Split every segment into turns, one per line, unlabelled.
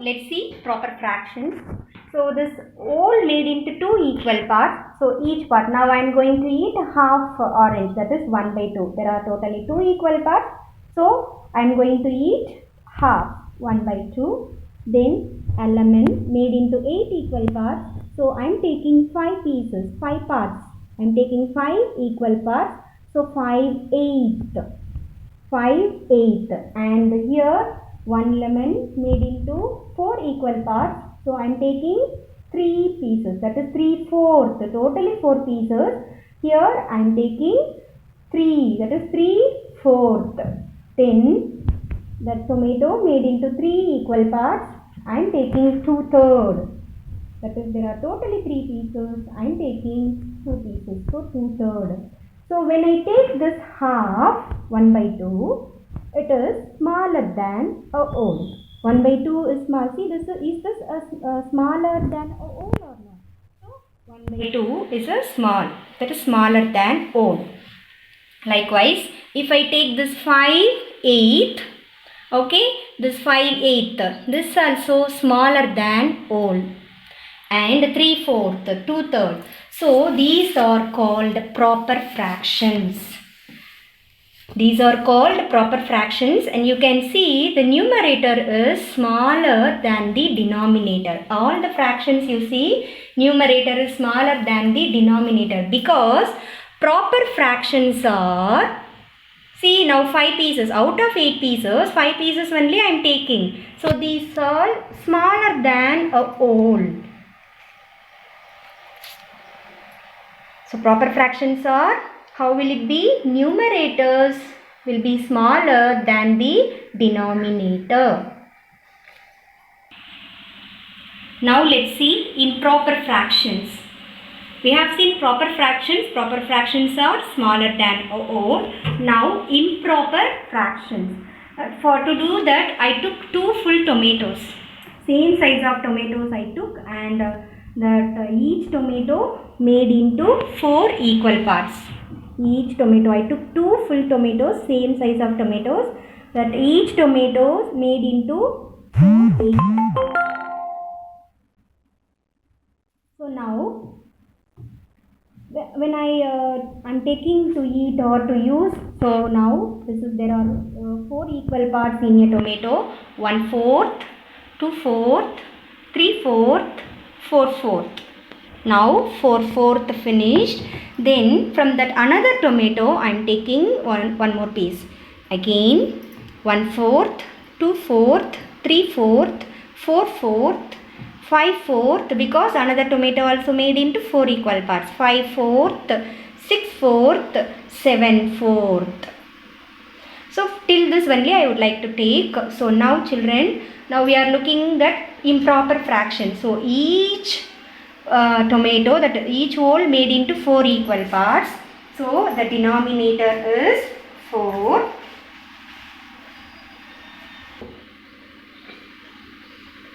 let's see proper fractions. So this all made into two equal parts. So each part, now I am going to eat half orange, that is 1 by 2. There are totally two equal parts. So I am going to eat half 1 by 2. Then a lemon made into 8 equal parts. So I am taking 5 pieces, 5 parts. I am taking 5 equal parts. So 5/8. 5/8. And here 1 lemon made into 4 equal parts. So I am taking 3 pieces, that is 3/4. Totally 4 pieces. Here I am taking 3, that is 3/4. Then that tomato made into 3 equal parts. I am taking 2/3. That is, there are totally 3 pieces. I am taking 2 pieces. So 2/3. So when I take this half 1 by 2, it is smaller than a whole. 1 by 2 is small. See, is this smaller than a whole or not? So 1 by 2 is a small. That is smaller than whole. Likewise, if I take this 5/8, okay, this 5/8, this also smaller than whole. And 3/4, 2/3. So these are called proper fractions. These are called proper fractions, and you can see the numerator is smaller than the denominator. All the fractions you see, numerator is smaller than the denominator, because proper fractions are, see now 5 pieces out of 8 pieces, 5 pieces only I am taking. So these are smaller than a whole. So proper fractions are, how will it be? Numerators will be smaller than the denominator. Now let's see improper fractions. We have seen proper fractions. Proper fractions are smaller than a whole. Now improper fractions. For to do that, I took 2 full tomatoes. Same size of tomatoes I took, and that each tomato made into 4 equal parts. Each tomato, I took 2 full tomatoes, same size of tomatoes, that each tomato made into 4 equal parts. So now when I'm taking to eat or to use, so now this is, there are 4 equal parts in a tomato: 1/4, 2/4, 3/4, 4/4. Now 4/4 finished. Then from that another tomato I am taking one more piece. Again 1/4, 2/4, 3/4, 4/4, 5/4, because another tomato also made into 4 equal parts. 5/4, 6/4, 7/4. So till this only I would like to take. So now children, now we are looking at improper fraction. So each tomato, that each whole made into 4 equal parts. So the denominator is 4.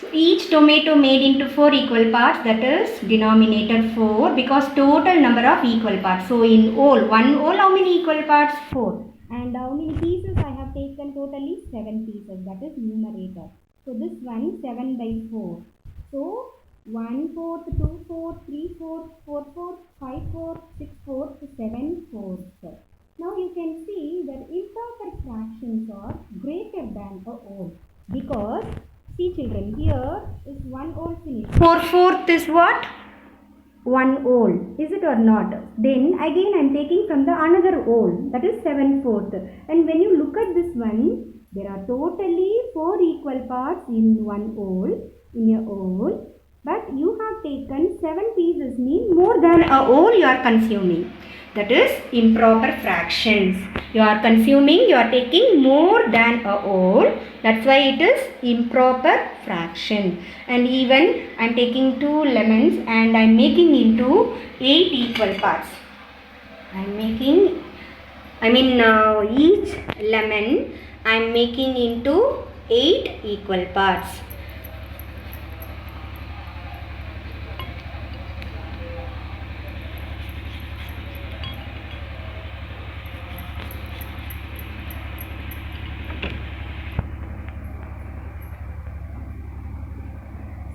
So each tomato made into 4 equal parts, that is denominator 4, because total number of equal parts. So in whole, one whole, how many equal parts? 4. And how many pieces I have taken? Totally 7 pieces, that is numerator. So this one 7 by 4. So 1/4, 2/4, 3/4, 4/4, 5/4, 6/4, 7/4. Now you can see that improper fractions are greater than a whole, because see children, here is 1 whole finished. 4/4 is what? 1 whole, is it or not? Then again I am taking from the another whole, that is 7/4. And when you look at this one, there are totally 4 equal parts in 1 whole, in a whole. But you have taken 7 pieces, mean more than a whole you are consuming. That is improper fractions. You are consuming, you are taking more than a whole. That's why it is improper fraction. And even I am taking 2 lemons and I am making into 8 equal parts. Each lemon I am making into 8 equal parts.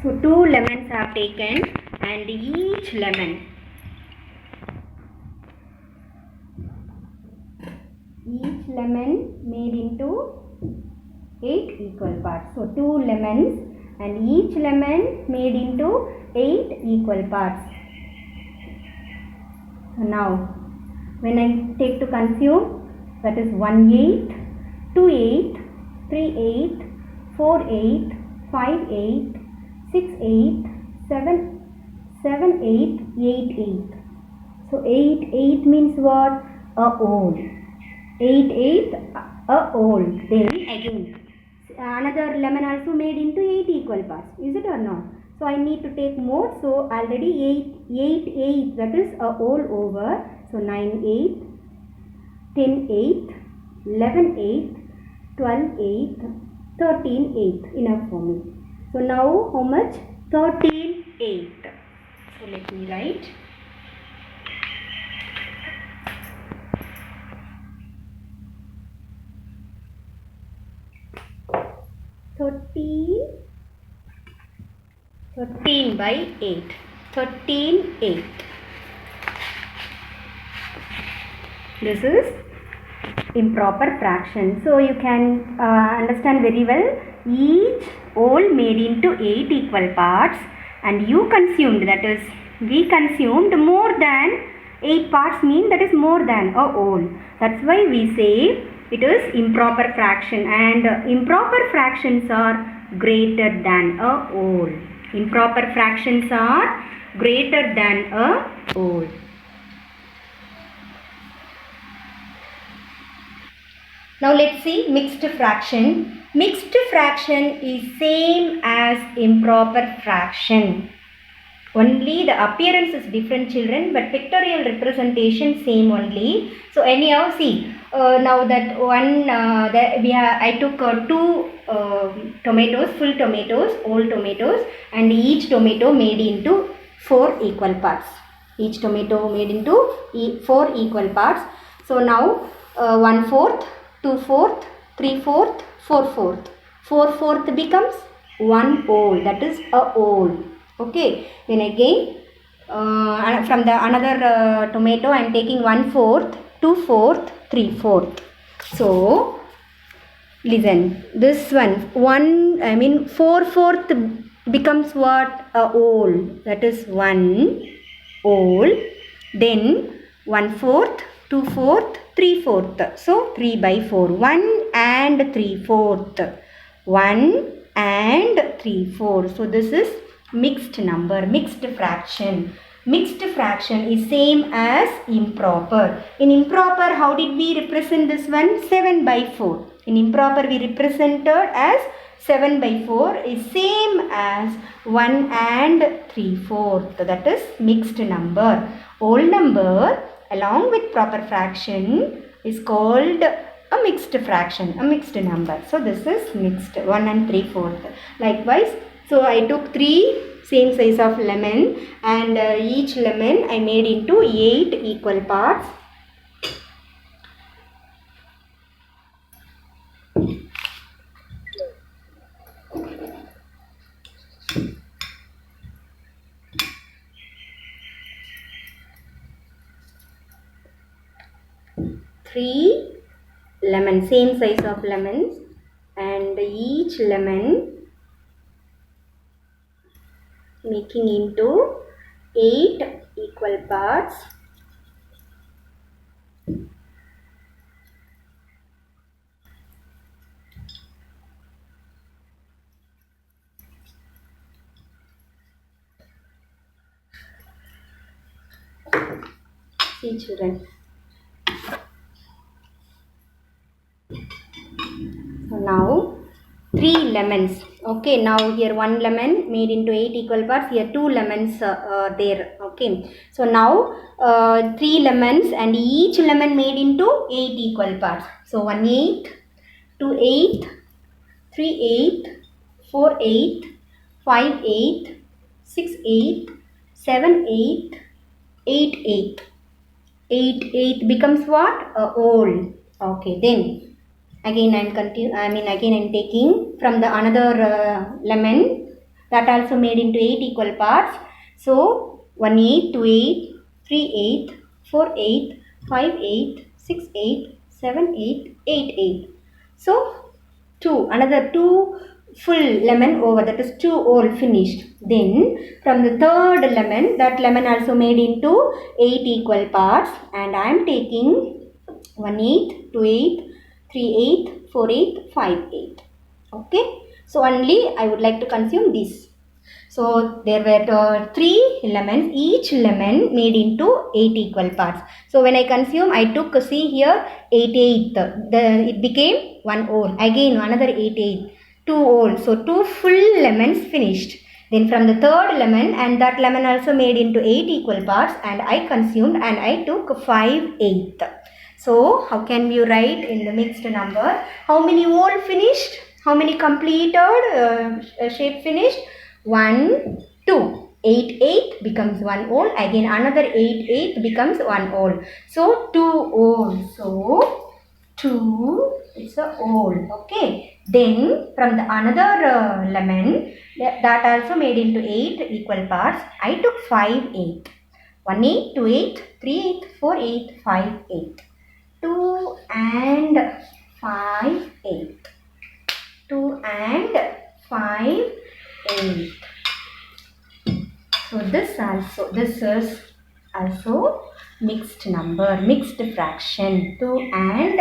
So 2 lemons have taken, and each lemon made into 8 equal parts. So 2 lemons and each lemon made into 8 equal parts. So now when I take to consume, that is 1/8, 2/8, 3/8, 4/8, 5/8, 6/8, 7/8, 8/8. So 8/8 means what? A whole. 8/8 a whole. Then again another lemon also made into 8 equal parts. Is it or not? So I need to take more. So already 8/8, that is a whole over. So 9/8, 10/8, 11/8, 12/8, 13/8. Enough for me. So now how much? 13/8. So let me write. Thirteen by 8. 13/8. This is improper fraction. So you can understand very well. Each whole made into 8 equal parts, and you consumed, that is we consumed more than 8 parts, mean that is more than a whole. That's why we say it is improper fraction, and improper fractions are greater than a whole. Improper fractions are greater than a whole. Now let's see mixed fraction. Mixed fraction is same as improper fraction. Only the appearance is different, children, but pictorial representation same only. So anyhow, see now that one I took 2 tomatoes, full tomatoes, old tomatoes, and each tomato made into 4 equal parts. Each tomato made into 4 equal parts. So now 1/4, 2/4, 3/4, 4/4. 4/4 becomes 1 whole, that is a whole. Okay, then again from the another tomato I am taking 1/4, 2/4, 3/4. So listen, this one 4/4 becomes what? A whole, that is 1 whole. Then 1/4, 2/4, 3/4. So 3/4. 1 and 3/4. 1 and 3/4. So this is mixed number, mixed fraction. Mixed fraction is same as improper. In improper, how did we represent this one? 7/4. In improper, we represented as 7/4 is same as 1 and 3/4. That is mixed number. Whole number along with proper fraction is called a mixed fraction, a mixed number. So this is mixed, 1 and 3/4. Likewise, so I took 3 same size of lemon, and each lemon I made into 8 equal parts. Three lemon, same size of lemons, and each lemon making into 8 equal parts. See children. So now 3 lemons. Okay, now here 1 lemon made into 8 equal parts. Here 2 lemons there. Okay, so now 3 lemons and each lemon made into 8 equal parts. So 1/8, 2/8, 3/8, 4/8, 5/8, 6/8, 7/8, 8/8. 8/8 becomes what? A whole. Okay, then again I am taking from the another lemon that also made into 8 equal parts. So 1/8, 2/8, 3/8, 4/8, 5/8, 6/8, 7/8, 8/8. So another 2 full lemon over, that is 2 all finished. Then from the third lemon, that lemon also made into 8 equal parts, and I am taking 1/8, 2/8, 3/8, 4/8, 5/8. Okay, so only I would like to consume this. So there were 3 lemons, each lemon made into 8 equal parts. So when I consume, I took, see here, 8/8, it became 1 whole, again another 8/8, 2 whole, so 2 full lemons finished. Then from the third lemon, and that lemon also made into 8 equal parts, and I consumed, and I took 5/8. So how can we write in the mixed number? How many whole finished? How many completed shape finished? 1, 2. 8/8 becomes 1 whole. Again another 8/8 becomes 1 whole. So 2 whole. So 2 is a whole. Okay. Then from the another lemon, that also made into 8 equal parts, I took 5/8. 1/8, 2/8, 3/8, 4/8, 5/8. 2 and 5/8. 2 and 5/8. So this is also mixed number, mixed fraction. 2 and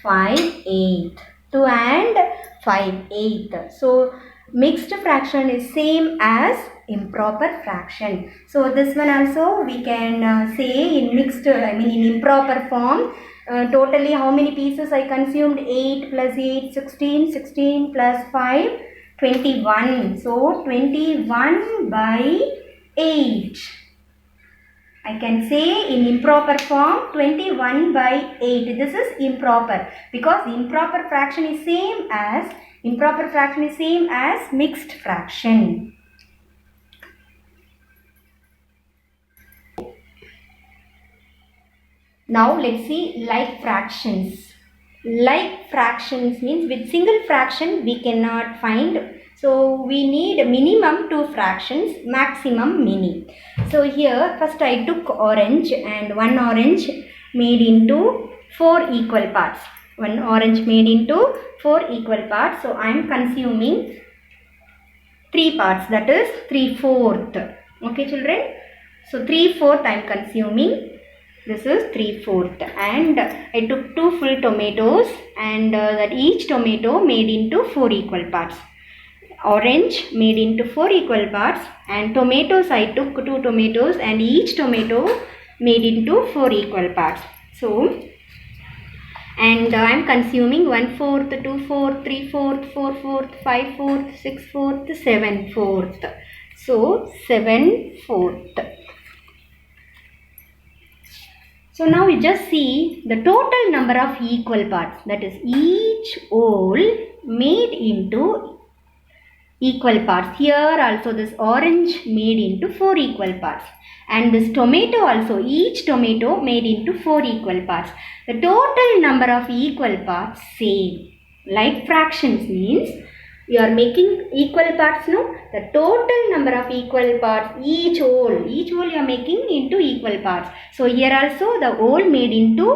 5/8. 2 and 5/8. So mixed fraction is same as improper fraction. So this one also we can say in mixed, in improper form. Totally how many pieces I consumed? 8 plus 8, 16, 16 plus 5, 21. So 21/8. I can say in improper form 21/8. This is improper, because improper fraction is same as mixed fraction. Now let's see like fractions. Like fractions means with single fraction we cannot find. So we need minimum 2 fractions, maximum many. So here first I took orange, and one orange made into 4 equal parts. One orange made into 4 equal parts. So I am consuming 3 parts, that is 3/4. Okay children. So 3/4 I am consuming. This is 3/4, and I took 2 full tomatoes, and that each tomato made into 4 equal parts. Orange made into 4 equal parts, and tomatoes I took 2 tomatoes, and each tomato made into 4 equal parts. So, and I am consuming 1/4, 2/4, 3/4, 4/4, 5/4, 6/4, 7/4. So 7/4. So now we just see the total number of equal parts, that is each whole made into equal parts. Here also this orange made into 4 equal parts, and this tomato also, each tomato made into 4 equal parts. The total number of equal parts same. Like fractions means you are making equal parts, no? The total number of equal parts, each whole you are making into equal parts. So here also the whole made into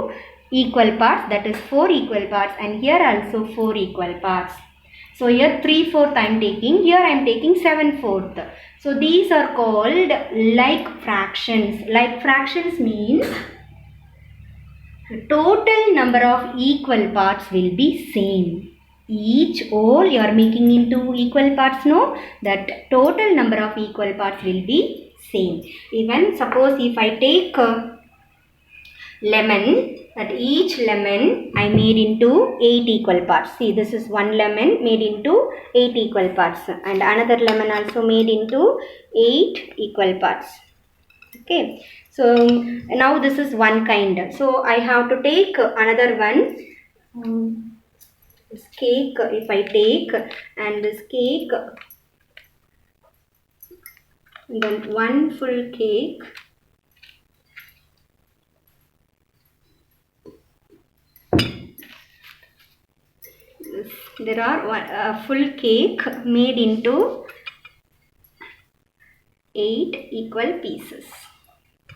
equal parts, that is 4 equal parts, and here also 4 equal parts. So here 3/4 I am taking, here I am taking 7/4. So these are called like fractions. Like fractions means the total number of equal parts will be same. Each whole you are making into equal parts, no? That total number of equal parts will be same. Even suppose if I take lemon, that each lemon I made into 8 equal parts. See, this is one lemon made into 8 equal parts, and another lemon also made into 8 equal parts. Okay, so now this is one kind. So I have to take another one. This cake, if I take, and this cake, and then one full cake. There are one full cake made into 8 equal pieces.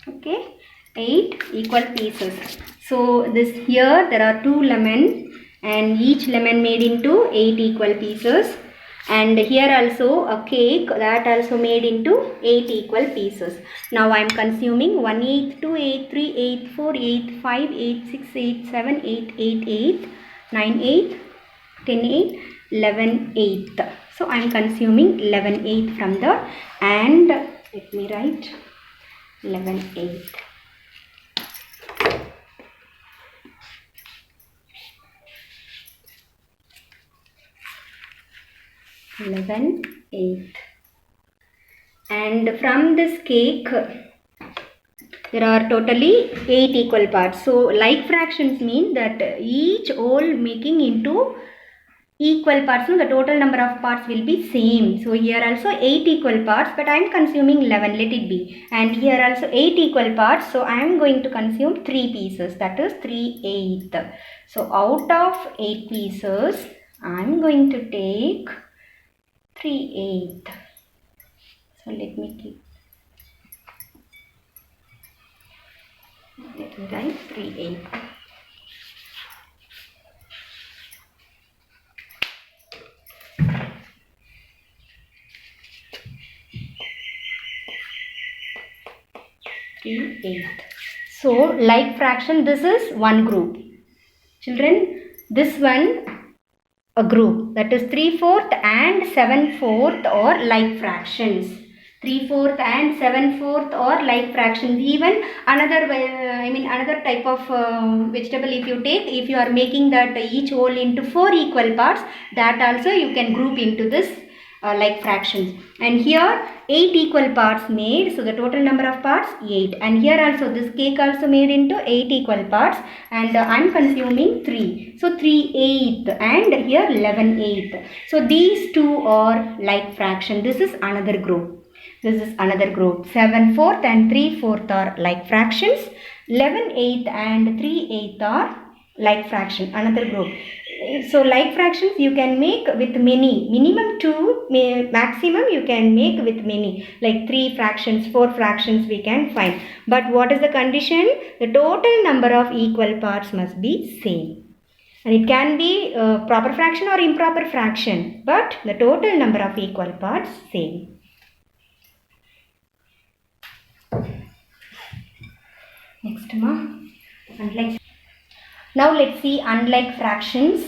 Okay, 8 equal pieces. So this here there are 2 lemons and each lemon made into 8 equal pieces, and here also a cake that also made into 8 equal pieces. Now I am consuming 1/8, 2/8, 3/8, 4/8, 5/8, 6/8, 7/8, 8/8, 9/8, 10/8, 11/8. So I am consuming 11/8 from the, and let me write 11/8. 11/8. And from this cake there are totally 8 equal parts. So like fractions mean that each whole making into equal parts, so the total number of parts will be same. So here also 8 equal parts, but I am consuming 11, let it be. And here also 8 equal parts, so I am going to consume 3 pieces, that is 3/8. So out of 8 pieces I am going to take 3/8. So let me write 3/8. So like fraction, this is one group. Children, this one a group, that is 3/4 and 7/4 or like fractions. 3/4 and 7/4 or like fractions. Even another another type of vegetable, if you take, if you are making that each whole into 4 equal parts, that also you can group into this like fractions. And here 8 equal parts made, so the total number of parts 8. And here also this cake also made into 8 equal parts, and I am consuming 3. So 3/8 and here 11/8. So these two are like fraction. This is another group. This is another group. 7/4 and 3/4 are like fractions. 11/8 and 3/8 are like fraction, another group. So like fractions you can make with many, minimum 2, maximum you can make with many, like 3 fractions, 4 fractions we can find. But what is the condition? The total number of equal parts must be same. And it can be proper fraction or improper fraction, but the total number of equal parts same. Next, unlike. Now let's see unlike fractions.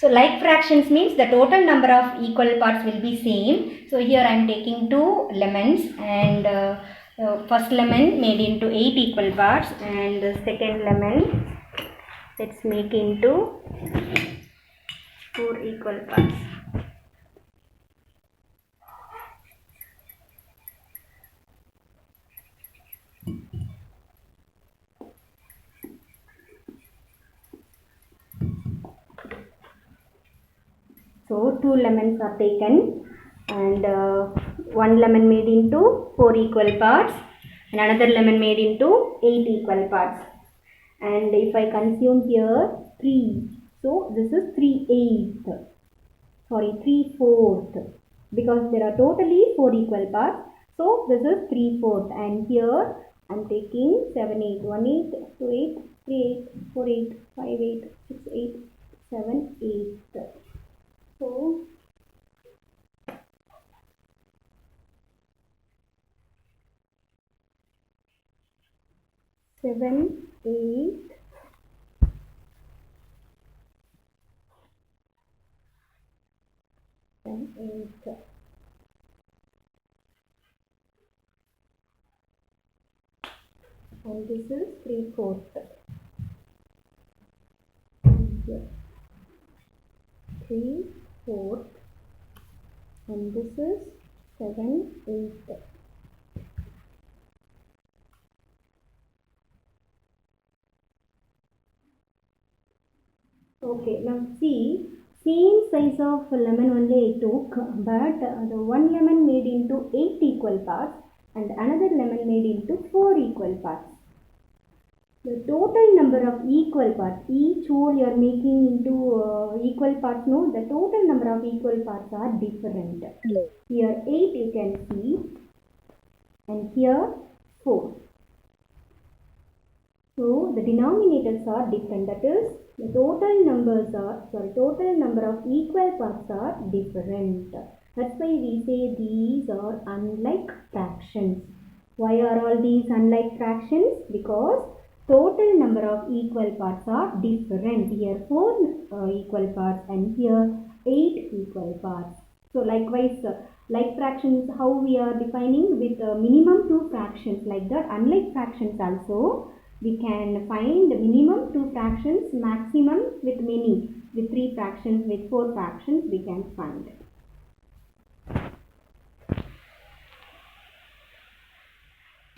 So like fractions means the total number of equal parts will be same. So here I am taking 2 lemons, and first lemon made into 8 equal parts, and the second lemon let's make into 4 equal parts. So 2 lemons are taken, and 1 lemon made into 4 equal parts, and another lemon made into 8 equal parts. And if I consume here 3, so this is 3/8, sorry 3/4, because there are totally 4 equal parts. So this is 3/4, and here I am taking 7/8, 1/8, 2/8, 3/8, 4/8, 5/8, 6/8, 7/8. So 7/8, and 8. And this is 3/4. Here 3/4, and this is 7/8. Okay, now see, same size of lemon only I took, but the one lemon made into 8 equal parts, and another lemon made into 4 equal parts. The total number of equal parts, each whole you are making into equal parts, no, the total number of equal parts are different. Here 8 you can see, and here 4. So the denominators are different, that is the total number of equal parts are different. That's why we say these are unlike fractions. Why are all these unlike fractions? Because total number of equal parts are different. Here 4 equal parts and here 8 equal parts. So likewise, like fractions, how we are defining with minimum 2 fractions, like that unlike fractions also we can find minimum 2 fractions, maximum with many, with 3 fractions, with 4 fractions we can find.